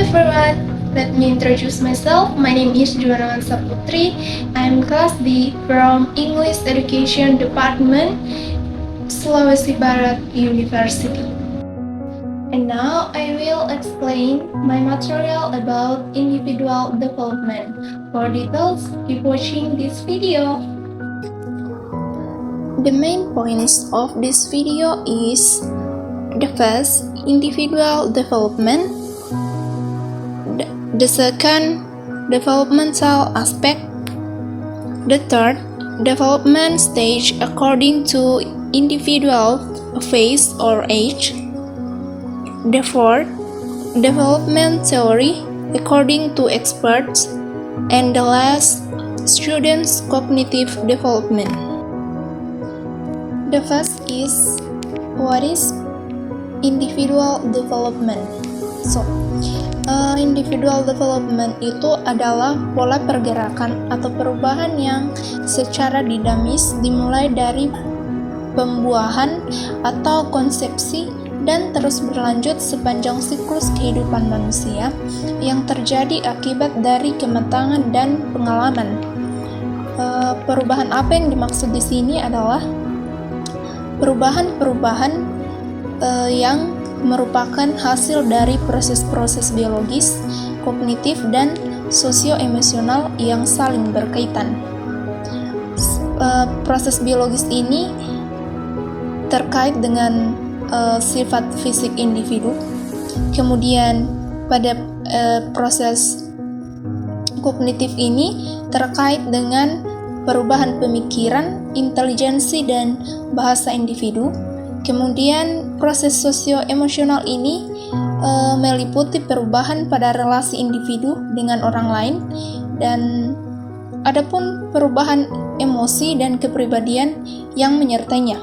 everyone, let me introduce myself. My name is Juwana Saputri. I'm Class D from English Education Department, Sulawesi Barat University. And now I will explain my material about individual development. For details, keep watching this video. The main points of this video is the first, individual development. The second, developmental aspect. The third, development stage according to individual phase or age. The fourth, development theory according to experts. And the last, students' cognitive development. The first is, what is individual development? So, individual development itu adalah pola pergerakan atau perubahan yang secara dinamis dimulai dari pembuahan atau konsepsi dan terus berlanjut sepanjang siklus kehidupan manusia yang terjadi akibat dari kematangan dan pengalaman. Perubahan apa yang dimaksud di sini adalah perubahan-perubahan yang merupakan hasil dari proses-proses biologis, kognitif, dan sosio-emosional yang saling berkaitan. Proses biologis ini terkait dengan sifat fisik individu. Kemudian pada proses kognitif ini terkait dengan perubahan pemikiran, intelijensi, dan bahasa individu. Kemudian proses sosio-emosional ini meliputi perubahan pada relasi individu dengan orang lain, dan adapun perubahan emosi dan kepribadian yang menyertainya.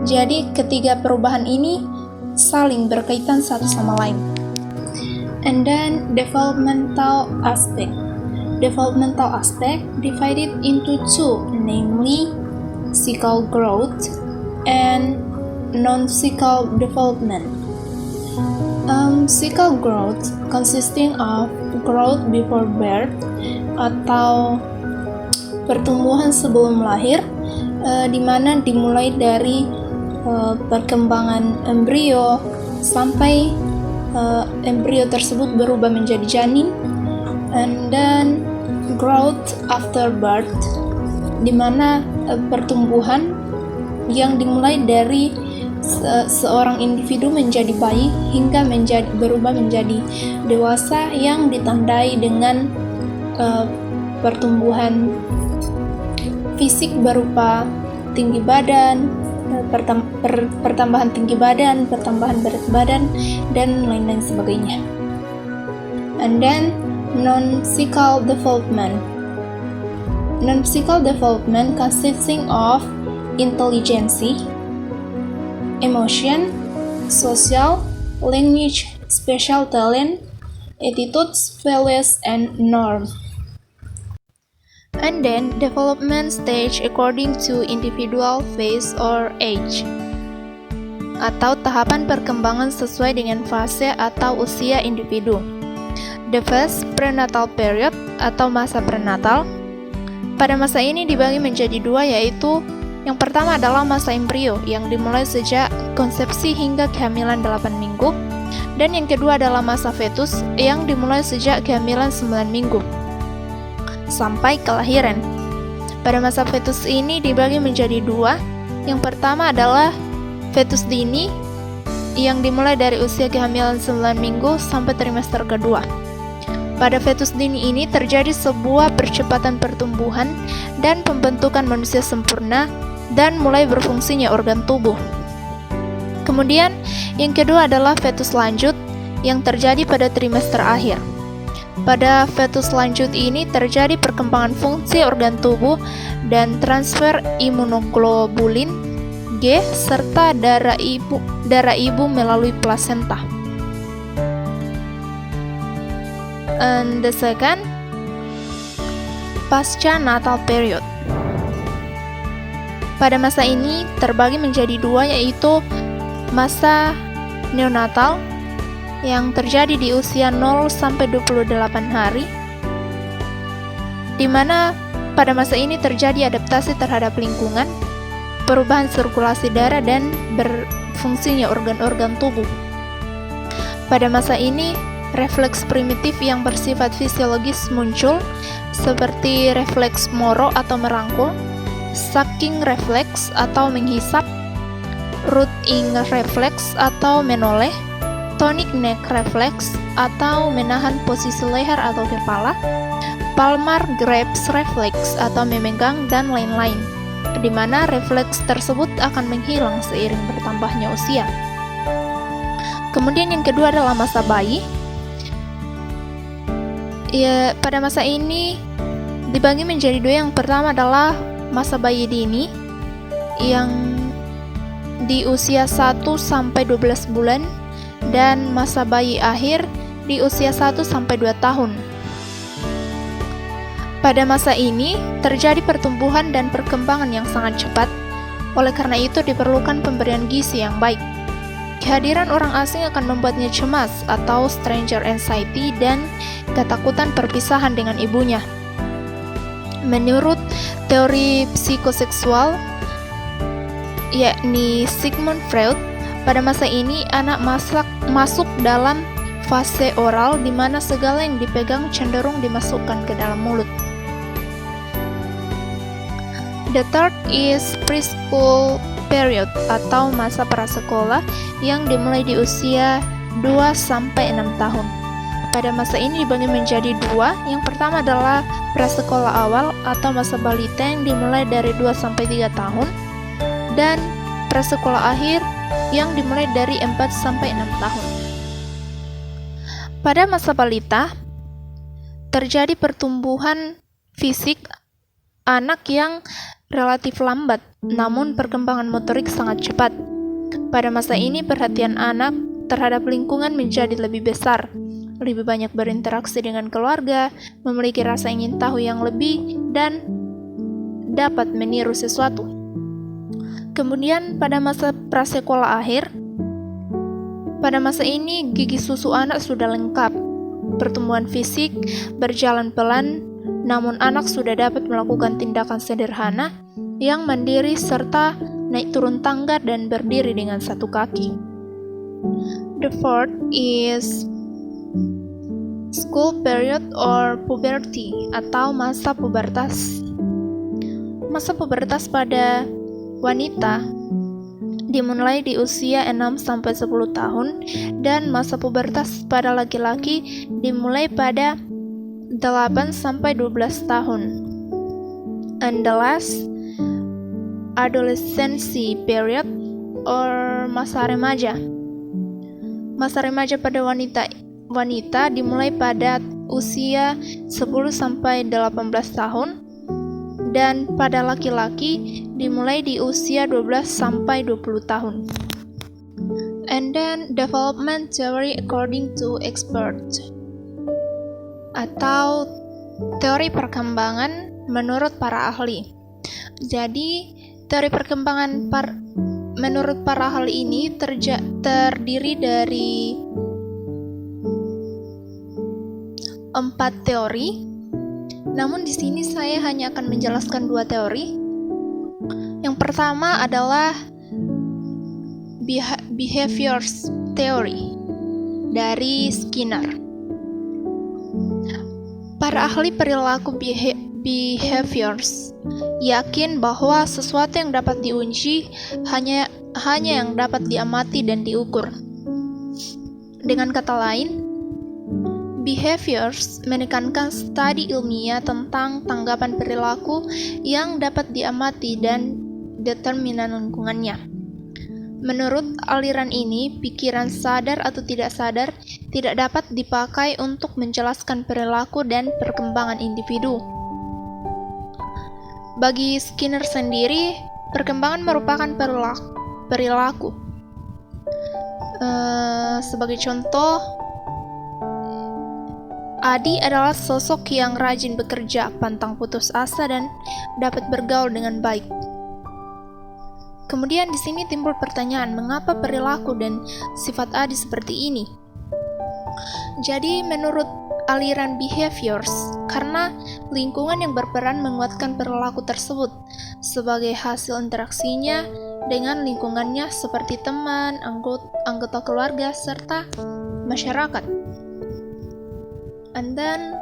Jadi ketiga perubahan ini saling berkaitan satu sama lain. And then developmental aspect. Developmental aspect divided into two, namely cycle growth and non-cycle development. Cycle growth consisting of growth before birth atau pertumbuhan sebelum lahir, di mana dimulai dari perkembangan embrio sampai embrio tersebut berubah menjadi janin. And then growth after birth, di mana pertumbuhan yang dimulai dari seorang individu menjadi bayi hingga berubah menjadi dewasa yang ditandai dengan pertumbuhan fisik berupa tinggi badan, pertambahan tinggi badan, pertambahan berat badan, dan lain-lain sebagainya. And then non-cycle development. Non-cycle development consisting of intelligence, emotion, social, language, special talent, attitudes, values, and norms. And then development stage according to individual phase or age, atau tahapan perkembangan sesuai dengan fase atau usia individu. The first, prenatal period atau masa prenatal. Pada masa ini dibagi menjadi dua, yaitu yang pertama adalah masa embrio yang dimulai sejak konsepsi hingga kehamilan 8 minggu, dan yang kedua adalah masa fetus yang dimulai sejak kehamilan 9 minggu sampai kelahiran. Pada masa fetus ini dibagi menjadi dua. Yang pertama adalah fetus dini yang dimulai dari usia kehamilan 9 minggu sampai trimester kedua. Pada fetus dini ini terjadi sebuah percepatan pertumbuhan dan pembentukan manusia sempurna dan mulai berfungsinya organ tubuh. Kemudian yang kedua adalah fetus lanjut yang terjadi pada trimester akhir. Pada fetus lanjut ini terjadi perkembangan fungsi organ tubuh dan transfer imunoglobulin G serta darah ibu melalui plasenta. And the second, pasca natal period. Pada masa ini terbagi menjadi dua, yaitu masa neonatal yang terjadi di usia 0 sampai 28 hari, di mana pada masa ini terjadi adaptasi terhadap lingkungan, perubahan sirkulasi darah, dan berfungsinya organ-organ tubuh. Pada masa ini, refleks primitif yang bersifat fisiologis muncul, seperti refleks Moro atau merangkul, sucking reflex atau menghisap, rooting reflex atau menoleh, tonic neck reflex atau menahan posisi leher atau kepala, palmar grasp reflex atau memegang, dan lain-lain, di mana refleks tersebut akan menghilang seiring bertambahnya usia. Kemudian yang kedua adalah masa bayi. Ya, pada masa ini dibagi menjadi dua. Yang pertama adalah masa bayi dini yang di usia 1 sampai 12 bulan dan masa bayi akhir di usia 1 sampai 2 tahun. Pada masa ini terjadi pertumbuhan dan perkembangan yang sangat cepat. Oleh karena itu diperlukan pemberian gizi yang baik. Kehadiran orang asing akan membuatnya cemas atau stranger anxiety dan ketakutan perpisahan dengan ibunya. Menurut teori psikoseksual, yakni Sigmund Freud, pada masa ini anak masuk dalam fase oral di mana segala yang dipegang cenderung dimasukkan ke dalam mulut. The third is preschool period atau masa prasekolah yang dimulai di usia 2 sampai 6 tahun. Pada masa ini dibagi menjadi dua. Yang pertama adalah prasekolah awal atau masa balita yang dimulai dari 2 sampai 3 tahun, dan prasekolah akhir yang dimulai dari 4 sampai 6 tahun. Pada masa balita terjadi pertumbuhan fisik anak yang relatif lambat, namun perkembangan motorik sangat cepat. Pada masa ini perhatian anak terhadap lingkungan menjadi lebih besar, lebih banyak berinteraksi dengan keluarga, memiliki rasa ingin tahu yang lebih, dan dapat meniru sesuatu. Kemudian pada masa prasekolah akhir, pada masa ini gigi susu anak sudah lengkap, pertumbuhan fisik berjalan pelan, namun anak sudah dapat melakukan tindakan sederhana yang mandiri serta naik turun tangga dan berdiri dengan satu kaki. The fourth is school period or puberty atau masa pubertas. Masa pubertas pada wanita dimulai di usia 6 sampai 10 tahun dan masa pubertas pada laki-laki dimulai pada 8 sampai 12 tahun. And the last, adolescency period or masa remaja. Masa remaja pada wanita dimulai pada usia 10 sampai 18 tahun dan pada laki-laki dimulai di usia 12 sampai 20 tahun. And then development theory according to expert atau teori perkembangan menurut para ahli. Jadi teori perkembangan menurut para ahli ini terdiri dari 4 teori. Namun di sini saya hanya akan menjelaskan 2 teori. Yang pertama adalah behaviors theory dari Skinner. Para ahli perilaku behaviors yakin bahwa sesuatu yang dapat diuji hanya yang dapat diamati dan diukur. Dengan kata lain, behaviors menekankan studi ilmiah tentang tanggapan perilaku yang dapat diamati dan determinan lingkungannya. Menurut aliran ini, pikiran sadar atau tidak sadar tidak dapat dipakai untuk menjelaskan perilaku dan perkembangan individu. Bagi Skinner sendiri, perkembangan merupakan perilaku. Sebagai contoh, Adi adalah sosok yang rajin bekerja, pantang putus asa, dan dapat bergaul dengan baik. Kemudian di sini timbul pertanyaan, mengapa perilaku dan sifat Adi seperti ini? Jadi menurut aliran behaviors, karena lingkungan yang berperan menguatkan perilaku tersebut sebagai hasil interaksinya dengan lingkungannya seperti teman, anggota keluarga, serta masyarakat. And then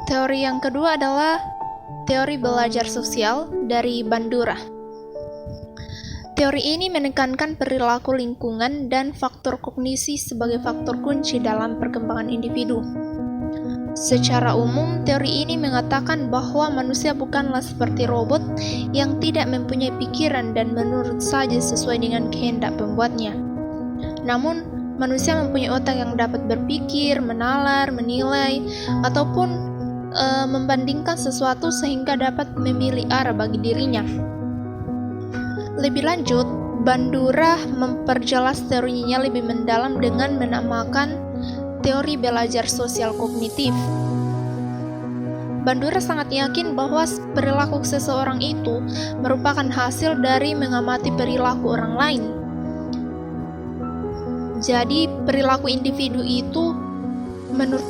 teori yang kedua adalah teori belajar sosial dari Bandura. Teori ini menekankan perilaku lingkungan dan faktor kognisi sebagai faktor kunci dalam perkembangan individu. Secara umum, teori ini mengatakan bahwa manusia bukanlah seperti robot yang tidak mempunyai pikiran dan menurut saja sesuai dengan kehendak pembuatnya. Namun, manusia mempunyai otak yang dapat berpikir, menalar, menilai, ataupun membandingkan sesuatu sehingga dapat memilih arah bagi dirinya. Lebih lanjut, Bandura memperjelas teorinya lebih mendalam dengan menamakan teori belajar sosial kognitif. Bandura sangat yakin bahwa perilaku seseorang itu merupakan hasil dari mengamati perilaku orang lain. Jadi, perilaku individu itu, menurut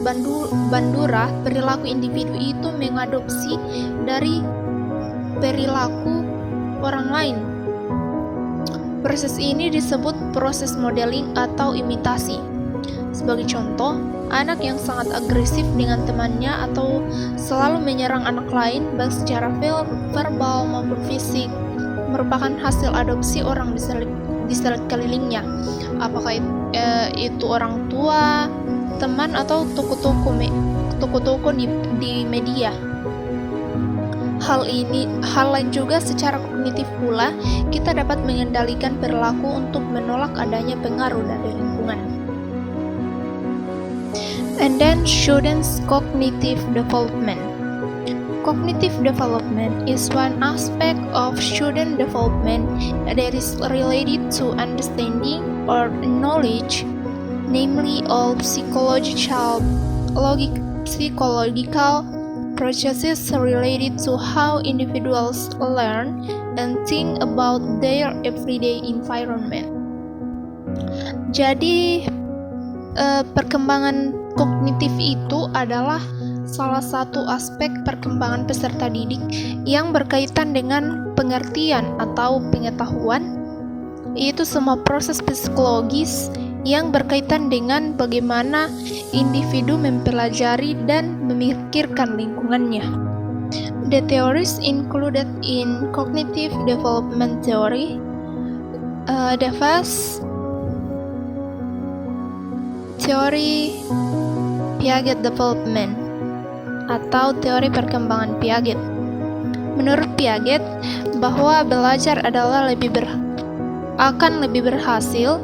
Bandura, perilaku individu itu mengadopsi dari perilaku orang lain. Proses ini disebut proses modeling atau imitasi. Sebagai contoh, anak yang sangat agresif dengan temannya atau selalu menyerang anak lain baik secara verbal maupun fisik merupakan hasil adopsi orang di sekelilingnya. Apakah itu orang tua, teman, atau toko-toko di media. Hal lain juga secara kognitif pula, kita dapat mengendalikan perilaku untuk menolak adanya pengaruh dari lingkungan. And then students' cognitive development. Cognitive development is one aspect of student development that is related to understanding or knowledge, namely all psychological processes related to how individuals learn and think about their everyday environment. Jadi, perkembangan kognitif itu adalah salah satu aspek perkembangan peserta didik yang berkaitan dengan pengertian atau pengetahuan, yaitu semua proses psikologis yang berkaitan dengan bagaimana individu mempelajari dan memikirkan lingkungannya. The theories included in cognitive development theory, the first teori Piaget development atau teori perkembangan Piaget. Menurut Piaget, bahwa belajar adalah akan lebih berhasil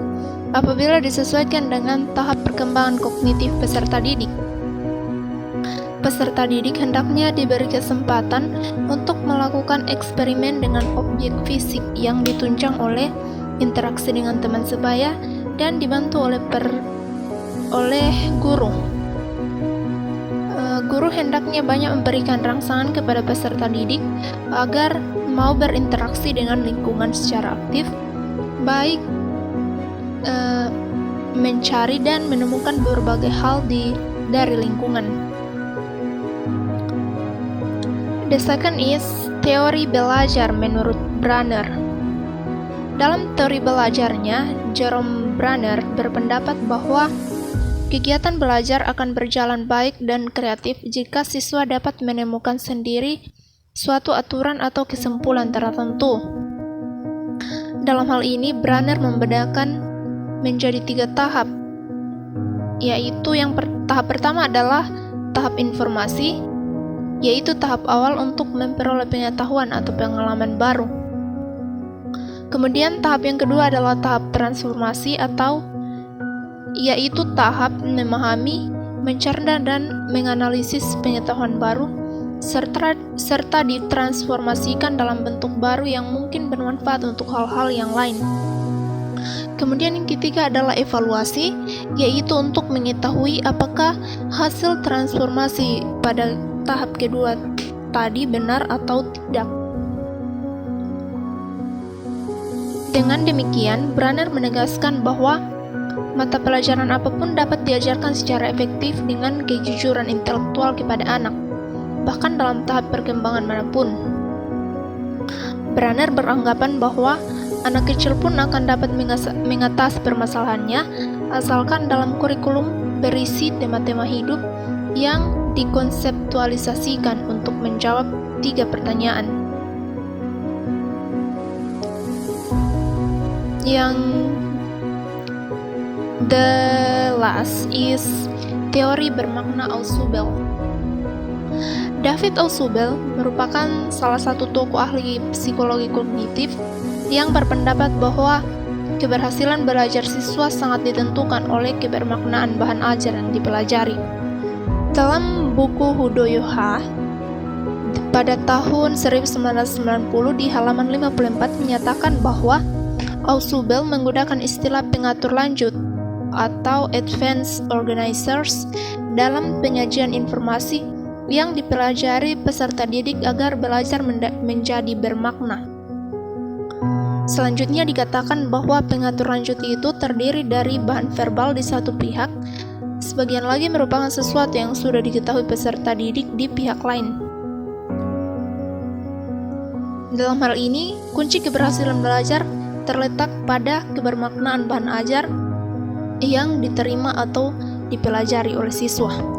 apabila disesuaikan dengan tahap perkembangan kognitif peserta didik. Peserta didik hendaknya diberi kesempatan untuk melakukan eksperimen dengan objek fisik yang ditunjang oleh interaksi dengan teman sebaya dan dibantu oleh guru. Guru hendaknya banyak memberikan rangsangan kepada peserta didik agar mau berinteraksi dengan lingkungan secara aktif, baik mencari dan menemukan berbagai hal dari lingkungan. The second is teori belajar menurut Brunner. Dalam teori belajarnya, Jerome Brunner berpendapat bahwa kegiatan belajar akan berjalan baik dan kreatif jika siswa dapat menemukan sendiri suatu aturan atau kesimpulan tertentu. Dalam hal ini, Brunner membedakan menjadi 3 tahap, yaitu tahap pertama adalah tahap informasi, yaitu tahap awal untuk memperoleh pengetahuan atau pengalaman baru. Kemudian tahap yang kedua adalah tahap transformasi yaitu tahap memahami, mencerna dan menganalisis pengetahuan baru serta ditransformasikan dalam bentuk baru yang mungkin bermanfaat untuk hal-hal yang lain. Kemudian yang ketiga adalah evaluasi, yaitu untuk mengetahui apakah hasil transformasi pada tahap kedua tadi benar atau tidak. Dengan demikian, Brunner menegaskan bahwa Mata pelajaran apapun dapat diajarkan secara efektif dengan kejujuran intelektual kepada anak, bahkan dalam tahap perkembangan manapun. Brenner beranggapan bahwa anak kecil pun akan dapat mengatasi permasalahannya asalkan dalam kurikulum berisi tema-tema hidup yang dikonseptualisasikan untuk menjawab 3 pertanyaan. Yang the last is teori bermakna Ausubel. David Ausubel merupakan salah satu tokoh ahli psikologi kognitif yang berpendapat bahwa keberhasilan belajar siswa sangat ditentukan oleh kebermaknaan bahan ajar yang dipelajari. Dalam buku Hudo-Yoha pada tahun 1990 di halaman 54 menyatakan bahwa Ausubel menggunakan istilah pengatur lanjut atau advanced organizers dalam penyajian informasi yang dipelajari peserta didik agar belajar menjadi bermakna. Selanjutnya dikatakan bahwa pengatur lanjut itu terdiri dari bahan verbal di satu pihak, sebagian lagi merupakan sesuatu yang sudah diketahui peserta didik di pihak lain. Dalam hal ini, kunci keberhasilan belajar terletak pada kebermaknaan bahan ajar yang diterima atau dipelajari oleh siswa.